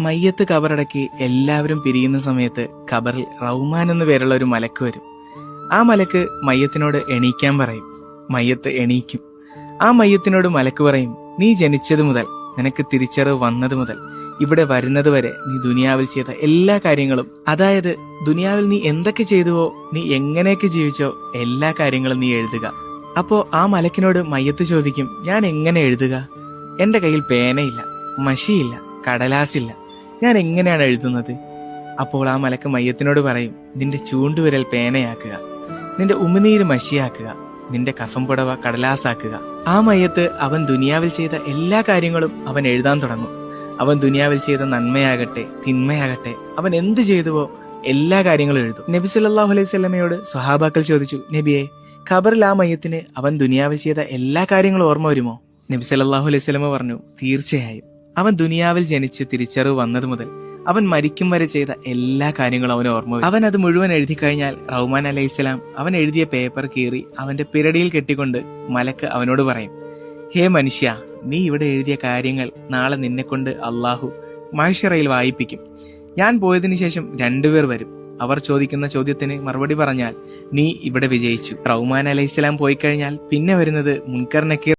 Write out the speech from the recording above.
മയ്യത്ത് കബറടക്കി എല്ലാവരും പിരിയുന്ന സമയത്ത് ഖബറിൽ റൗമാൻ എന്നു പേരുള്ള ഒരു മലക്ക് വരും. ആ മലക്ക് മയ്യത്തിനോട് എണീക്കാൻ പറയും. മയ്യത്ത് എണീക്കും. ആ മയ്യത്തിനോട് മലക്ക് പറയും, നീ ജനിച്ചത് മുതൽ, നിനക്ക് തിരിച്ചറിവ് വന്നത് മുതൽ, ഇവിടെ വരുന്നത് വരെ നീ ദുനിയാവിൽ ചെയ്ത എല്ലാ കാര്യങ്ങളും, അതായത് ദുനിയാവിൽ നീ എന്തൊക്കെ ചെയ്തുവോ, നീ എങ്ങനെയൊക്കെ ജീവിച്ചോ, എല്ലാ കാര്യങ്ങളും നീ എഴുതുക. അപ്പോ ആ മലക്കിനോട് മയ്യത്ത് ചോദിക്കും, ഞാൻ എങ്ങനെ എഴുതുക? എന്റെ കയ്യിൽ പേനയില്ല, മഷിയില്ല, കടലാസില്ല, ഞാൻ എങ്ങനെയാണ് എഴുതുന്നത്? അപ്പോൾ ആ മലക്ക് മയ്യത്തിനോട് പറയും, നിന്റെ ചൂണ്ടുവിരൽ പേനയാക്കുക, നിന്റെ ഉമിനീര് മഷിയാക്കുക, നിന്റെ കഫം പുടവ കടലാസാക്കുക. ആ മയ്യത്ത് അവൻ ദുനിയാവിൽ ചെയ്ത എല്ലാ കാര്യങ്ങളും അവൻ എഴുതാൻ തുടങ്ങും. അവൻ ദുനിയാവിൽ ചെയ്ത നന്മയാകട്ടെ തിന്മയാകട്ടെ, അവൻ എന്ത് ചെയ്തുവോ എല്ലാ കാര്യങ്ങളും എഴുതും. നബി സല്ലല്ലാഹു അലൈഹി വസല്ലമയോട് സ്വഹാബാക്കൾ ചോദിച്ചു, നബിയെ, ഖബറിൽ ആ മയ്യത്തിന് അവൻ ദുനിയാവിൽ ചെയ്ത എല്ലാ കാര്യങ്ങളും ഓർമ്മ വരുമോ? നബി സല്ലല്ലാഹു അലൈഹി വസല്ലമ പറഞ്ഞു, തീർച്ചയായും. അവൻ ദുനിയാവിൽ ജനിച്ച് തിരിച്ചറിവ് വന്നത് മുതൽ അവൻ മരിക്കും വരെ ചെയ്ത എല്ലാ കാര്യങ്ങളും അവന് ഓർമ്മ വരും. അവൻ അത് മുഴുവൻ എഴുതി കഴിഞ്ഞാൽ റഹ്മാൻ അലൈഹിസ്സലാം അവൻ എഴുതിയ പേപ്പർ കീറി അവന്റെ പിരടിയിൽ കെട്ടിക്കൊണ്ട് മലക്ക് അവനോട് പറയും, ഹേ മനുഷ്യ, നീ ഇവിടെ എഴുതിയ കാര്യങ്ങൾ നാളെ നിന്നെ കൊണ്ട് അള്ളാഹു മഹ്ശറയിൽ വായിപ്പിക്കും. ഞാൻ പോയതിനു ശേഷം 2 പേർ വരും. അവർ ചോദിക്കുന്ന ചോദ്യത്തിന് മറുപടി പറഞ്ഞാൽ നീ ഇവിടെ വിജയിച്ചു. റഹ്മാൻ അലൈഹിസ്സലാം പോയി കഴിഞ്ഞാൽ പിന്നെ വരുന്നത് മുൻകർ നക്കീർ